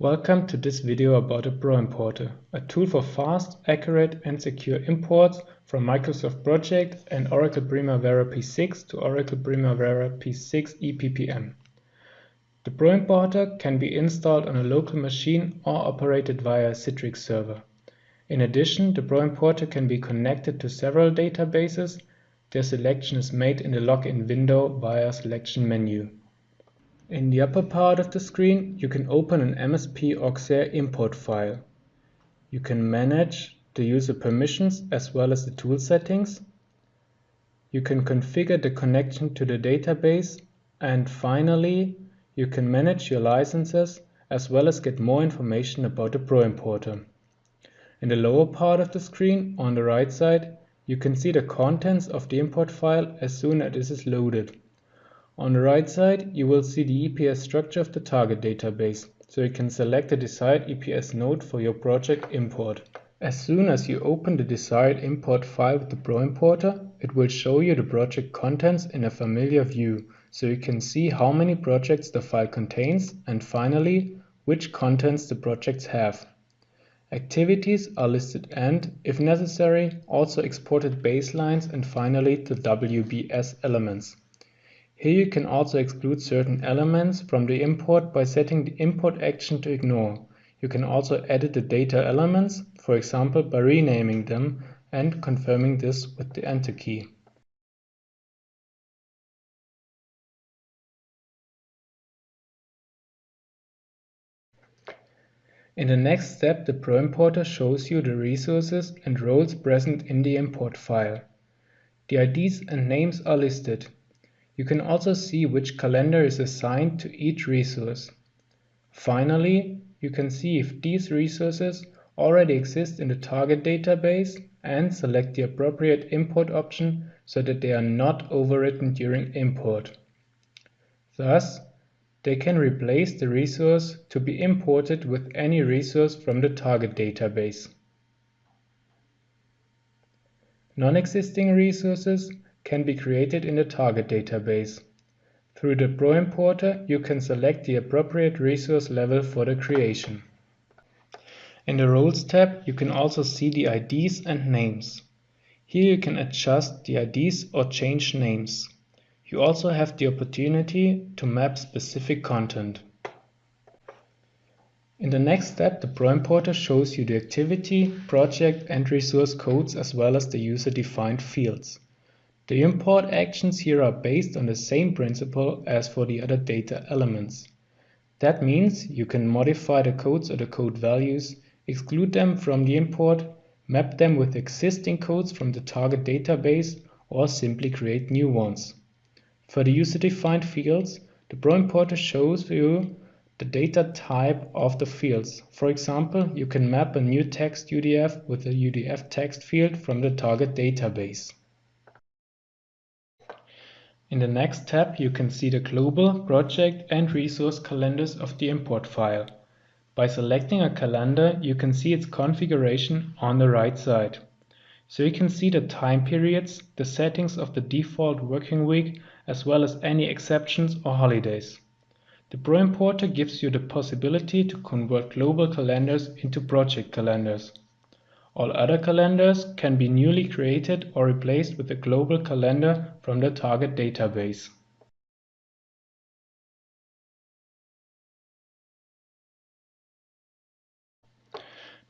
Welcome to this video about a proimporter, a tool for fast, accurate and secure imports from Microsoft Project and Oracle Primavera P6 to Oracle Primavera P6 EPPM. The proimporter can be installed on a local machine or operated via a Citrix server. In addition, the proimporter can be connected to several databases. Their selection is made in the login window via selection menu. In the upper part of the screen, you can open an MSP Auxerre import file. You can manage the user permissions as well as the tool settings. You can configure the connection to the database, and finally, you can manage your licenses as well as get more information about the proimporter. In the lower part of the screen, on the right side, you can see the contents of the import file as soon as it is loaded. On the right side, you will see the EPS structure of the target database, so you can select the desired EPS node for your project import. As soon as you open the desired import file with the proimporter, it will show you the project contents in a familiar view, so you can see how many projects the file contains and finally, which contents the projects have. Activities are listed and, if necessary, also exported baselines and finally the WBS elements. Here you can also exclude certain elements from the import by setting the import action to ignore. You can also edit the data elements, for example by renaming them and confirming this with the Enter key. In the next step, the proimporter shows you the resources and roles present in the import file. The IDs and names are listed. You can also see which calendar is assigned to each resource. Finally, you can see if these resources already exist in the target database and select the appropriate import option so that they are not overwritten during import. Thus, they can replace the resource to be imported with any resource from the target database. Non-existing resources can be created in the target database. Through the proimporter, you can select the appropriate resource level for the creation. In the Roles tab, you can also see the IDs and names. Here you can adjust the IDs or change names. You also have the opportunity to map specific content. In the next step, the proimporter shows you the activity, project and resource codes as well as the user-defined fields. The import actions here are based on the same principle as for the other data elements. That means you can modify the codes or the code values, exclude them from the import, map them with existing codes from the target database, or simply create new ones. For the user-defined fields, the proimporter shows you the data type of the fields. For example, you can map a new text UDF with a UDF text field from the target database. In the next tab, you can see the global, project and resource calendars of the import file. By selecting a calendar, you can see its configuration on the right side. So you can see the time periods, the settings of the default working week, as well as any exceptions or holidays. The proimporter gives you the possibility to convert global calendars into project calendars. All other calendars can be newly created or replaced with a global calendar from the target database.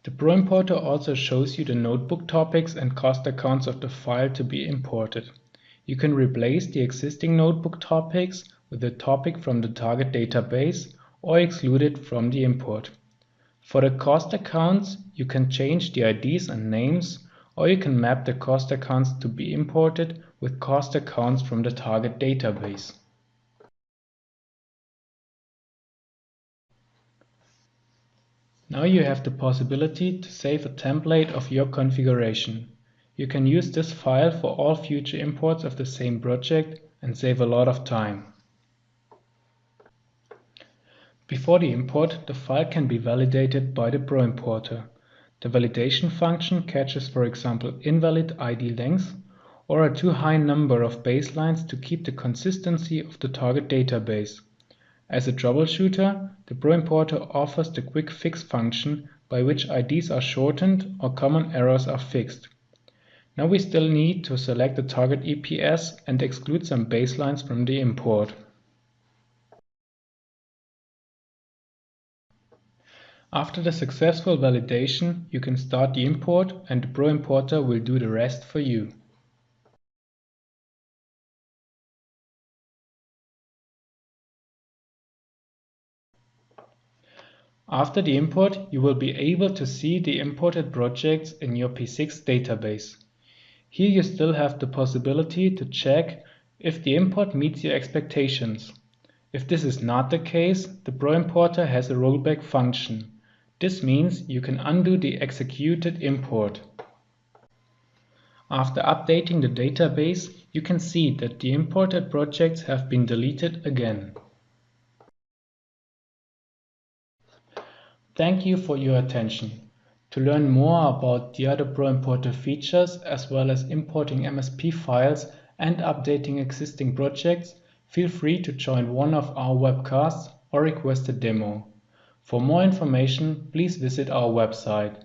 The proimporter also shows you the notebook topics and cost accounts of the file to be imported. You can replace the existing notebook topics with a topic from the target database or exclude it from the import. For the cost accounts, you can change the IDs and names, or you can map the cost accounts to be imported with cost accounts from the target database. Now you have the possibility to save a template of your configuration. You can use this file for all future imports of the same project and save a lot of time. Before the import, the file can be validated by the proimporter. The validation function catches, for example, invalid ID lengths or a too high number of baselines to keep the consistency of the target database. As a troubleshooter, the proimporter offers the quick fix function by which IDs are shortened or common errors are fixed. Now we still need to select the target EPS and exclude some baselines from the import. After the successful validation, you can start the import and the proimporter will do the rest for you. After the import, you will be able to see the imported projects in your P6 database. Here you still have the possibility to check if the import meets your expectations. If this is not the case, the proimporter has a rollback function. This means you can undo the executed import. After updating the database, you can see that the imported projects have been deleted again. Thank you for your attention. To learn more about the other proimporter features as well as importing MSP files and updating existing projects, feel free to join one of our webcasts or request a demo. For more information, please visit our website.